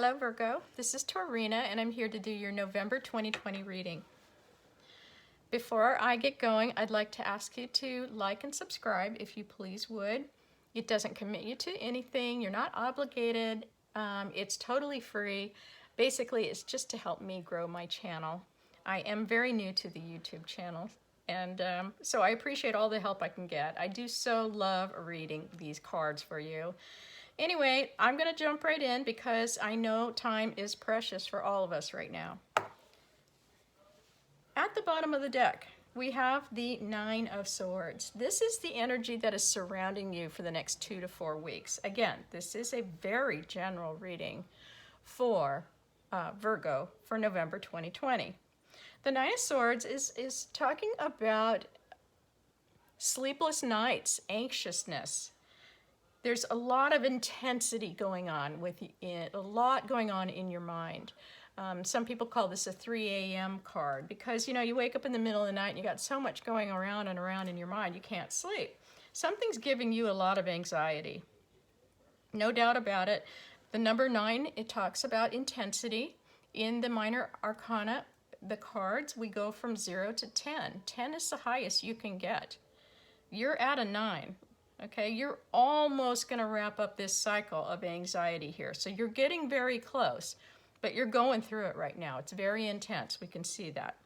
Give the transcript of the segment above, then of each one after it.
Hello Virgo, this is Torina and I'm here to do your November 2020 reading. Before I get going, I'd like to ask you to like and subscribe if you please would. It doesn't commit you to anything, you're not obligated, it's totally free. Basically, it's just to help me grow my channel. I am very new to the YouTube channel and so I appreciate all the help I can get. I do so love reading these cards for you. Anyway, I'm going to jump right in because I know time is precious for all of us right now. At the bottom of the deck, we have the Nine of Swords. This is the energy that is surrounding you for the next 2 to 4 weeks. Again, this is a very general reading for Virgo for November 2020. The Nine of Swords is talking about sleepless nights, anxiousness. There's a lot of intensity going on in your mind. Some people call this a 3 a.m. card because, you wake up in the middle of the night and you got so much going around and around in your mind you can't sleep. Something's giving you a lot of anxiety. No doubt about it. The number 9, it talks about intensity. In the minor arcana, the cards, we go from 0 to 10. 10 is the highest you can get. You're at a 9. Okay, you're almost going to wrap up this cycle of anxiety here. So you're getting very close, but you're going through it right now. It's very intense. We can see that.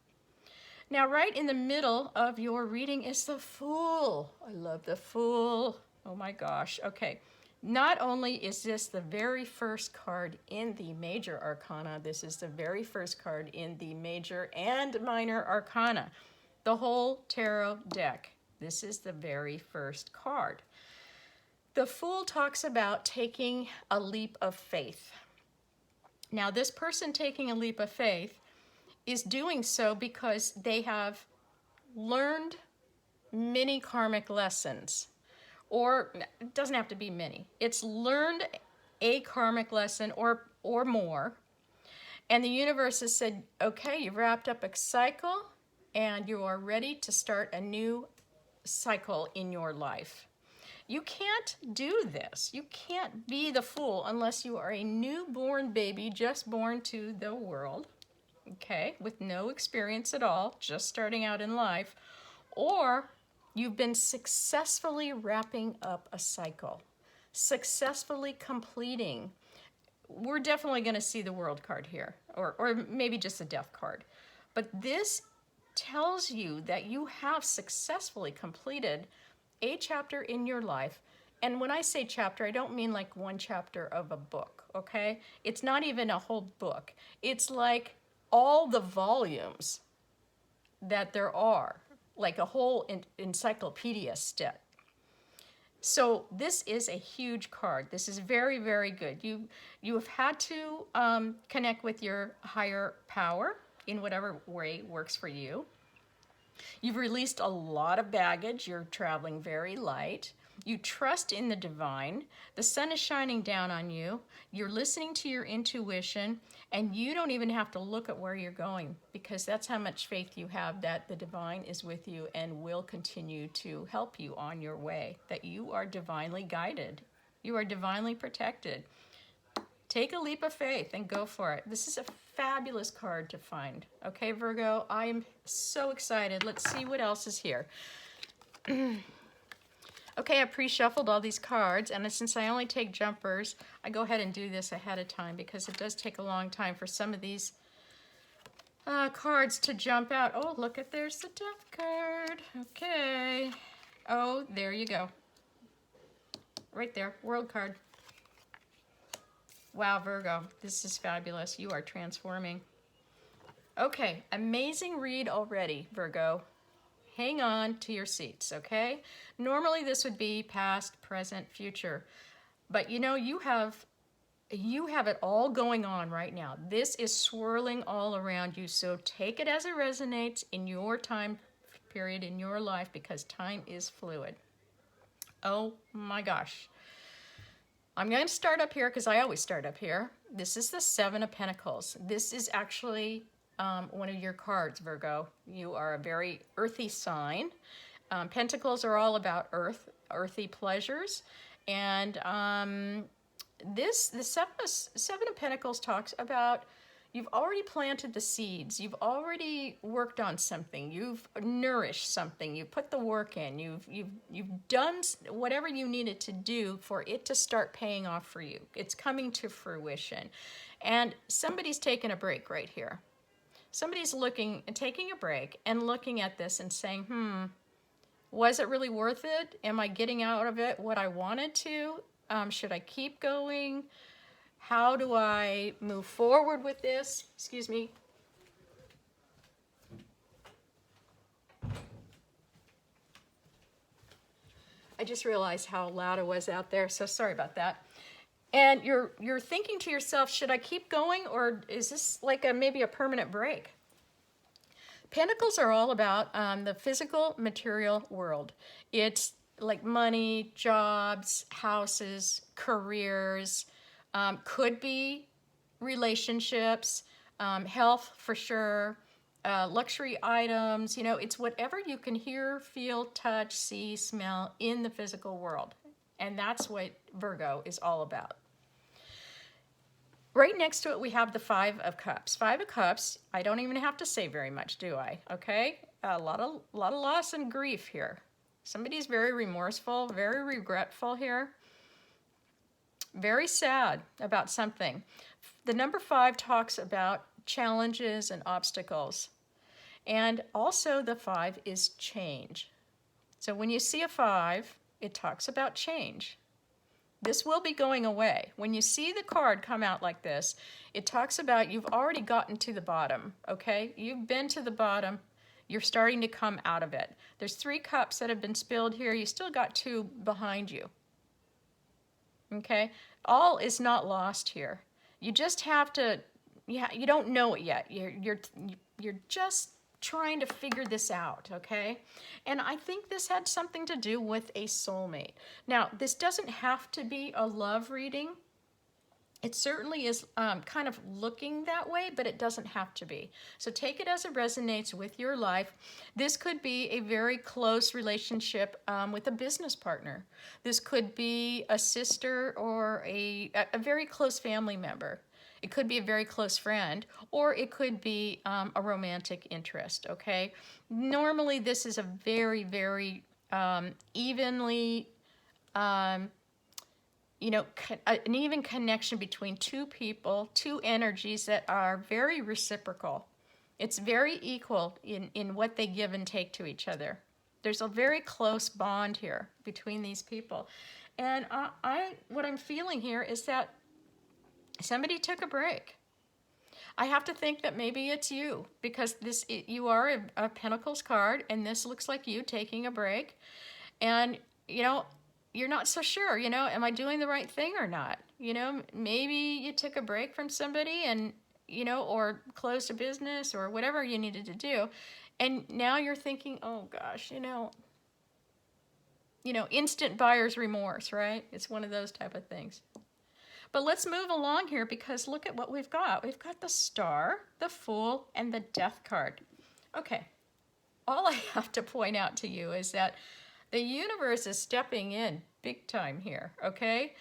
Now, right in the middle of your reading is the Fool. I love the Fool. Oh my gosh. Okay, not only is this the very first card in the major arcana, this is the very first card in the major and minor arcana. The whole tarot deck. This is the very first card. The Fool talks about taking a leap of faith. Now, this person taking a leap of faith is doing so because they have learned many karmic lessons. Or it doesn't have to be many. It's learned a karmic lesson or more. And the universe has said, okay, you've wrapped up a cycle and you are ready to start a new cycle in your life. You can't do this. You can't be the Fool unless you are a newborn baby just born to the world, okay, with no experience at all, just starting out in life, or you've been successfully wrapping up a cycle, successfully completing. We're definitely going to see the World card here, or maybe just the Death card. But this tells you that you have successfully completed a chapter in your life. And when I say chapter, I don't mean like one chapter of a book, okay? It's not even a whole book. It's like all the volumes that there are, like a whole encyclopedia set. So this is a huge card. This is very, very good. You have had to connect with your higher power in whatever way works for you. You've released a lot of baggage. You're traveling very light. You trust in the divine. The sun is shining down on you. You're listening to your intuition, and you don't even have to look at where you're going because that's how much faith you have that the divine is with you and will continue to help you on your way, that you are divinely guided. You are divinely protected. Take a leap of faith and go for it. This is a fabulous card to find. Okay, Virgo, I am so excited. Let's see what else is here. Okay, I pre-shuffled all these cards, and since I only take jumpers, I go ahead and do this ahead of time because it does take a long time for some of these cards to jump out. Oh, look at, there's the Death card. Okay. Oh, there you go. Right there, World card. Wow, Virgo, this is fabulous. You are transforming. Okay, amazing read already, Virgo. Hang on to your seats, okay? Normally this would be past, present, future. But you have it all going on right now. This is swirling all around you, so take it as it resonates in your time period in your life because time is fluid. Oh my gosh. I'm going to start up here because I always start up here. This is the Seven of Pentacles. This is actually one of your cards, Virgo. You are a very earthy sign. Pentacles are all about earthy pleasures. And the seven of Pentacles talks about you've already planted the seeds. You've already worked on something. You've nourished something. You put the work in. You've done whatever you needed to do for it to start paying off for you. It's coming to fruition. And somebody's taking a break right here. Somebody's taking a break and looking at this and saying, was it really worth it? Am I getting out of it what I wanted to? Should I keep going? How do I move forward with this? Excuse me. I just realized how loud it was out there, so sorry about that. And you're thinking to yourself, should I keep going, or is this like maybe a permanent break? Pentacles are all about the physical material world. It's like money, jobs, houses, careers, could be relationships, health for sure, luxury items. You know, it's whatever you can hear, feel, touch, see, smell in the physical world. And that's what Virgo is all about. Right next to it, we have the Five of Cups. Five of Cups, I don't even have to say very much, do I? Okay? A lot of loss and grief here. Somebody's very remorseful, very regretful here. Very sad about something. The number 5 talks about challenges and obstacles. And also the 5 is change. So when you see a 5, it talks about change. This will be going away. When you see the card come out like this, it talks about you've already gotten to the bottom, okay? You've been to the bottom. You're starting to come out of it. There's 3 cups that have been spilled here. You still got 2 behind you, okay? All is not lost here. You just have to, you don't know it yet. You're just trying to figure this out, okay? And I think this had something to do with a soulmate. Now, this doesn't have to be a love reading. It certainly is kind of looking that way, but it doesn't have to be. So take it as it resonates with your life. This could be a very close relationship with a business partner. This could be a sister or a very close family member. It could be a very close friend, or it could be a romantic interest, okay? Normally, this is a very, very evenly, an even connection between 2 people, 2 energies that are very reciprocal. It's very equal in what they give and take to each other. There's a very close bond here between these people. And what I'm feeling here is that somebody took a break. I have to think that maybe it's you, because you are a Pentacles card, and this looks like you taking a break. And, you're not so sure, am I doing the right thing or not? Maybe you took a break from somebody and, or closed a business or whatever you needed to do. And now you're thinking, oh gosh, instant buyer's remorse, right? It's one of those type of things. But let's move along here, because look at what we've got. We've got the Star, the Fool, and the Death card. Okay, all I have to point out to you is that the universe is stepping in big time here, okay?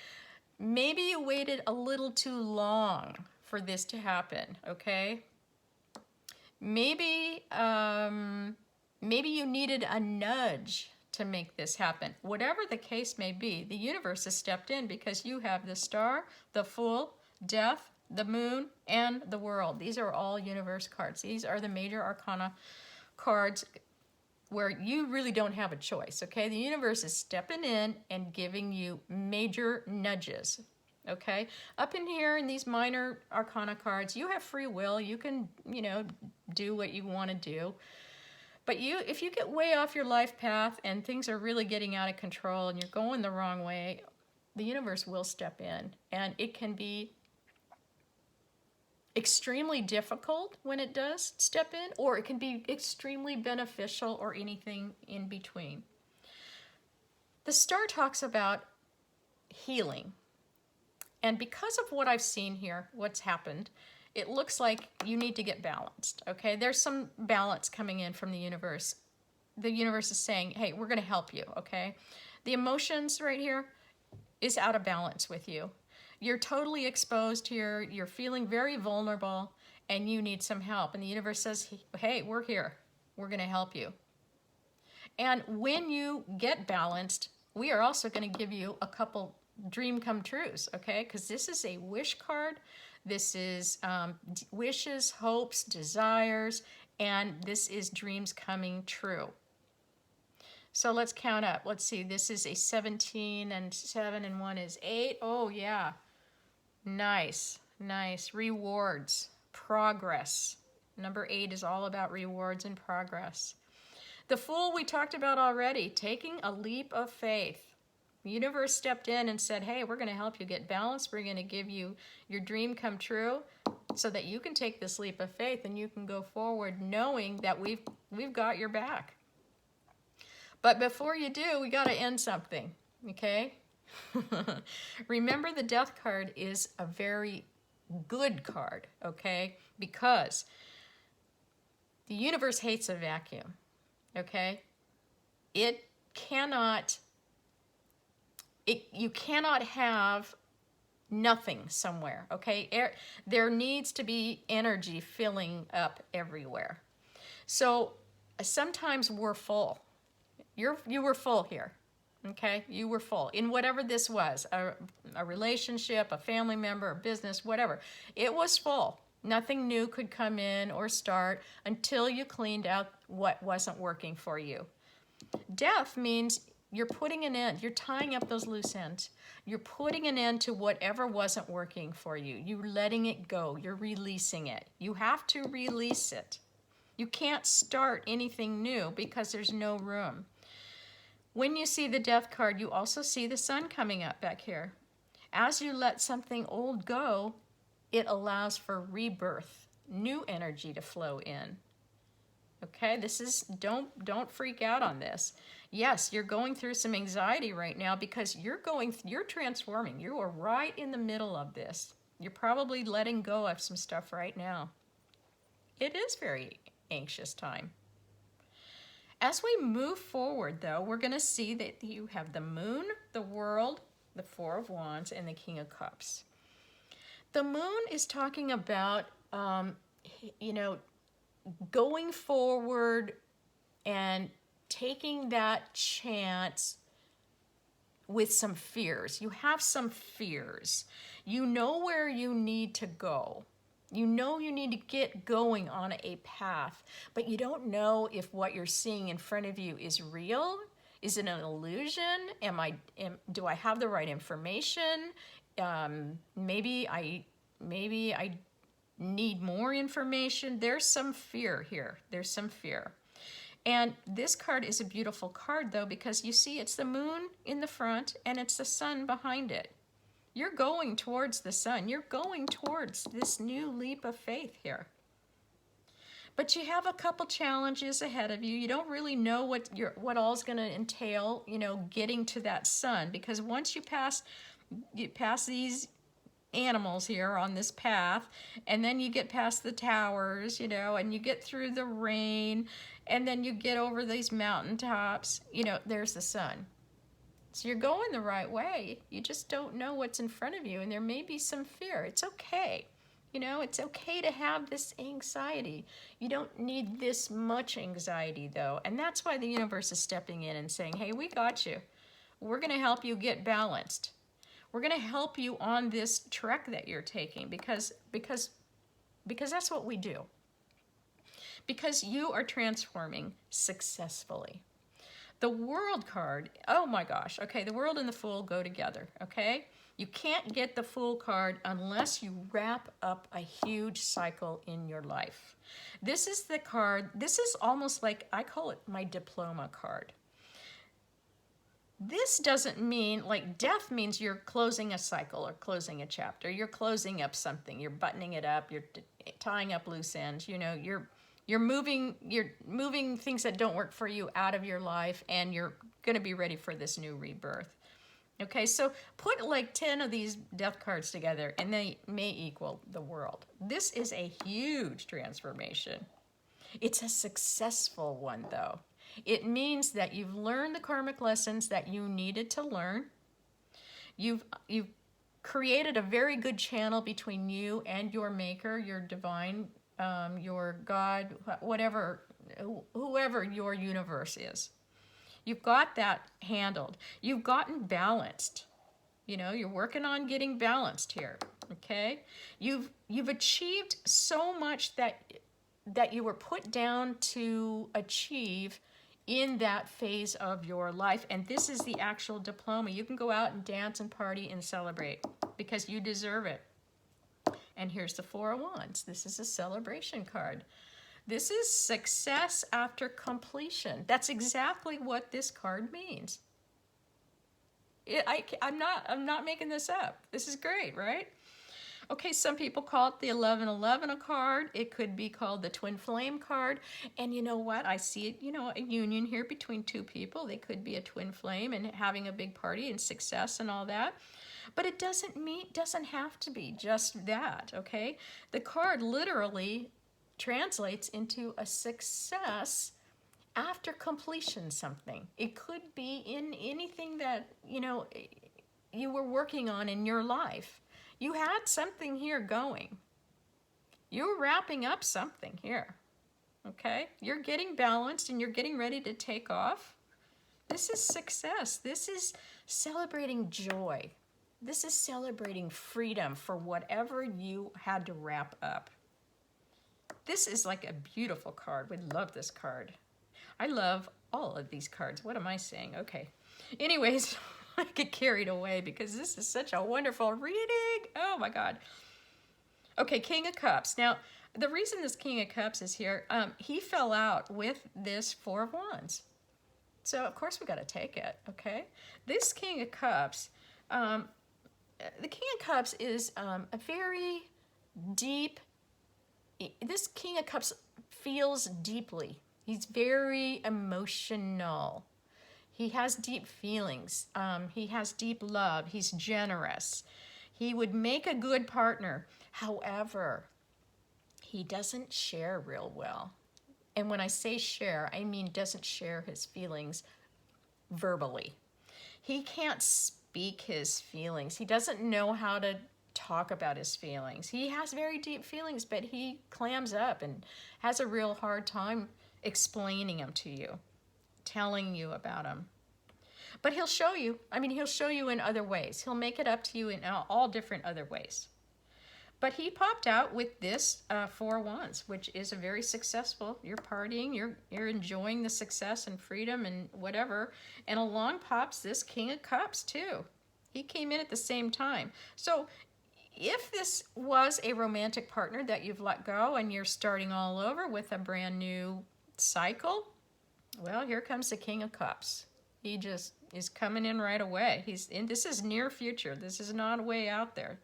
Maybe you waited a little too long for this to happen, okay? Maybe you needed a nudge to make this happen. Whatever the case may be, the universe has stepped in, because you have the Star, the Fool, Death, the Moon, and the World. These are all universe cards. These are the major arcana cards where you really don't have a choice, okay? The universe is stepping in and giving you major nudges, okay? Up in here in these minor arcana cards, you have free will. You can, do what you want to do. But if you get way off your life path and things are really getting out of control and you're going the wrong way, the universe will step in. And it can be extremely difficult when it does step in, or it can be extremely beneficial, or anything in between. The Star talks about healing. And because of what I've seen here, what's happened, it looks like you need to get balanced, okay? There's some balance coming in from the universe. The universe is saying, hey, we're going to help you, okay? The emotions right here is out of balance with you. You're totally exposed here. You're feeling very vulnerable and you need some help. And the universe says, hey, we're here. We're going to help you. And when you get balanced, we are also going to give you a couple dream come trues, okay? Because this is a wish card. This is wishes, hopes, desires, and this is dreams coming true. So let's count up. Let's see, this is a 17 and 7 and 1 is 8. Oh yeah, nice, nice. Rewards, progress. Number 8 is all about rewards and progress. The Fool we talked about already, taking a leap of faith. The universe stepped in and said, hey, we're going to help you get balanced. We're going to give you your dream come true so that you can take this leap of faith and you can go forward knowing that we've got your back. But before you do, we got to end something, okay? Remember, the Death card is a very good card, okay? Because the universe hates a vacuum, okay? You cannot have nothing somewhere, okay? There needs to be energy filling up everywhere. So sometimes we're full. You were full here, okay? You were full in whatever this was, a relationship, a family member, a business, whatever. It was full. Nothing new could come in or start until you cleaned out what wasn't working for you. Death means you're putting an end. You're tying up those loose ends. You're putting an end to whatever wasn't working for you. You're letting it go. You're releasing it. You have to release it. You can't start anything new because there's no room. When you see the Death card, you also see the Sun coming up back here. As you let something old go, it allows for rebirth, new energy to flow in. Okay, this is, don't freak out on this. Yes, you're going through some anxiety right now because you're transforming. You are right in the middle of this. You're probably letting go of some stuff right now. It is very anxious time. As we move forward, though, we're going to see that you have the Moon, the World, the Four of Wands, and the King of Cups. The Moon is talking about, going forward and taking that chance with some fears. You have some fears. You know where you need to go. You know you need to get going on a path, but you don't know if what you're seeing in front of you is real. Is it an illusion? Do I have the right information? Maybe I need more information. There's some fear here. There's some fear. And this card is a beautiful card, though, because you see it's the Moon in the front and it's the Sun behind it. You're going towards the Sun. You're going towards this new leap of faith here. But you have a couple challenges ahead of you. You don't really know what all is going to entail, getting to that Sun, because once you pass these animals here on this path, and then you get past the towers, and you get through the rain, and then you get over these mountaintops, there's the Sun. So you're going the right way. You just don't know what's in front of you, and there may be some fear. It's okay. It's okay to have this anxiety. You don't need this much anxiety, though. And that's why the universe is stepping in and saying, hey, we got you. We're going to help you get balanced. We're going to help you on this trek that you're taking because that's what we do. Because you are transforming successfully. The World card, oh my gosh, okay, the World and the Fool go together, okay? You can't get the Fool card unless you wrap up a huge cycle in your life. This is the card, this is almost like, I call it my diploma card. This doesn't mean, like death means you're closing a cycle or closing a chapter. You're closing up something, you're buttoning it up, you're tying up loose ends, you're moving things that don't work for you out of your life, and you're going to be ready for this new rebirth. Okay, so put like 10 of these Death cards together, and they may equal the World. This is a huge transformation. It's a successful one, though. It means that you've learned the karmic lessons that you needed to learn. You've created a very good channel between you and your maker, your divine, your God, whatever, whoever your universe is. You've got that handled. You've gotten balanced. You know, you're working on getting balanced here, okay? You've achieved so much that you were put down to achieve in that phase of your life, and this is the actual diploma. You can go out and dance and party and celebrate because you deserve it. And here's the Four of Wands. This is a celebration card. This is success after completion. That's exactly what this card means. I'm not making this up. This is great, right? Okay, some people call it the 1111 card. It could be called the twin flame card. And you know what? I see it, you know, a union here between two people. They could be a twin flame and having a big party and success and all that. But it doesn't have to be just that, okay? The card literally translates into a success after completion something. It could be in anything that, you know, you were working on in your life. You had something here going. You're wrapping up something here, okay? You're getting balanced and you're getting ready to take off. This is success. This is celebrating joy. This is celebrating freedom for whatever you had to wrap up. This is like a beautiful card. We love this card. I love all of these cards. What am I saying? Okay. Anyways, I get carried away because this is such a wonderful reading. Oh my God. Okay, King of Cups. Now, the reason this King of Cups is here, he fell out with this Four of Wands. So, of course, we got to take it, okay? This King of Cups, the King of Cups is a very deep, this King of Cups feels deeply. He's very emotional. He has deep feelings. He has deep love. He's generous. He would make a good partner. However, he doesn't share real well. And when I say share, I mean doesn't share his feelings verbally. He can't speak his feelings. He doesn't know how to talk about his feelings. He has very deep feelings, but he clams up and has a real hard time explaining them to you, telling you about them. But he'll show you. I mean, he'll show you in other ways. He'll make it up to you in all different other ways. But he popped out with this Four of Wands, which is a very successful. You're partying. You're enjoying the success and freedom and whatever. And along pops this King of Cups too. He came in at the same time. So if this was a romantic partner that you've let go and you're starting all over with a brand new cycle, well, here comes the King of Cups. He just is coming in right away. This is near future. This is not way out there.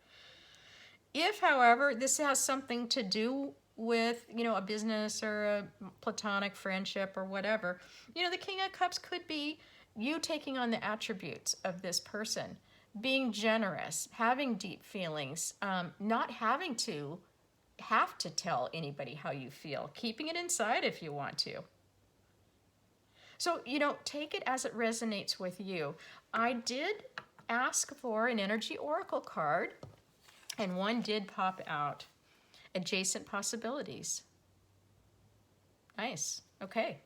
If, however, this has something to do with, you know, a business or a platonic friendship or whatever, you know, the King of Cups could be you taking on the attributes of this person, being generous, having deep feelings, not having to tell anybody how you feel, keeping it inside if you want to. So, you know, take it as it resonates with you. I did ask for an energy oracle card, and one did pop out. Adjacent possibilities. Nice. Okay.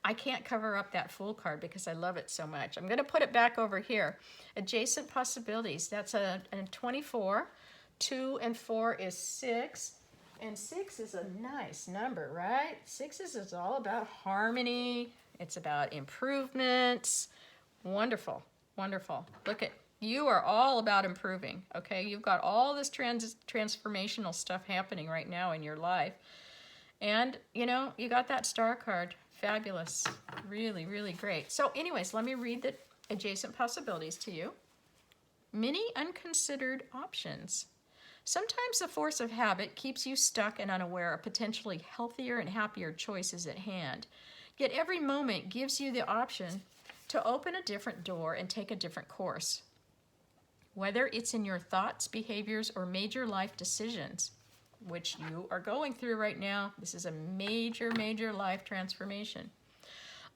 I can't cover up that Fool card because I love it so much. I'm going to put it back over here. Adjacent possibilities. That's a 24. 2 and 4 is 6. And 6 is a nice number, right? 6 is all about harmony. It's about improvements. Wonderful. Wonderful. Look at, you are all about improving, okay? You've got all this transformational stuff happening right now in your life. And, you know, you got that star card. Fabulous. Really, really great. So anyways, let me read the adjacent possibilities to you. Many unconsidered options. Sometimes the force of habit keeps you stuck and unaware of potentially healthier and happier choices at hand. Yet every moment gives you the option to open a different door and take a different course. Whether it's in your thoughts, behaviors, or major life decisions, which you are going through right now, this is a major, major life transformation.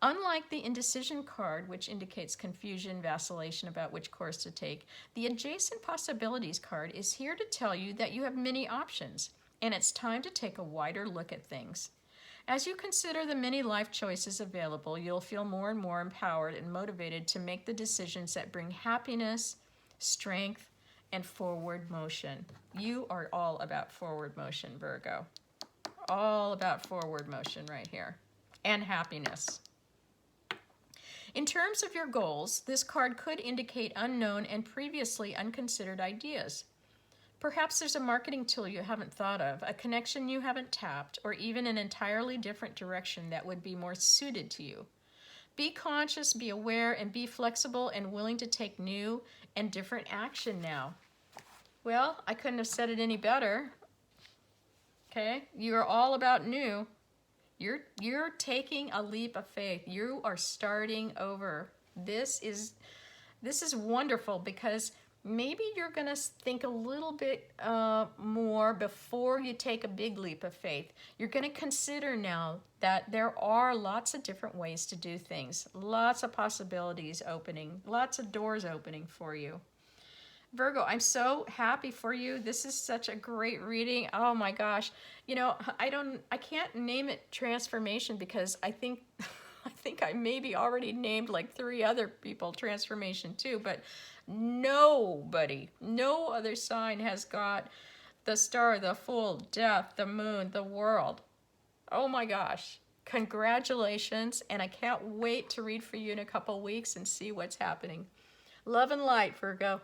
Unlike the indecision card, which indicates confusion, vacillation about which course to take, the adjacent possibilities card is here to tell you that you have many options, and it's time to take a wider look at things. As you consider the many life choices available, you'll feel more and more empowered and motivated to make the decisions that bring happiness, strength, and forward motion. You are all about forward motion, Virgo. All about forward motion right here. And happiness. In terms of your goals, this card could indicate unknown and previously unconsidered ideas. Perhaps there's a marketing tool you haven't thought of, a connection you haven't tapped, or even an entirely different direction that would be more suited to you. Be conscious, be aware, and be flexible and willing to take new and different action now. Well, I couldn't have said it any better. Okay? You're all about new. You're taking a leap of faith. You are starting over. This is wonderful because maybe you're going to think a little bit more before you take a big leap of faith. You're going to consider now that there are lots of different ways to do things, lots of possibilities opening, lots of doors opening for you. Virgo, I'm so happy for you. This is such a great reading. Oh my gosh. You know, I can't name it transformation because I think I maybe already named like 3 other people transformation too, but no other sign has got the star, the fool, death, the moon, the world. Oh my gosh. Congratulations. And I can't wait to read for you in a couple weeks and see what's happening. Love and light, Virgo.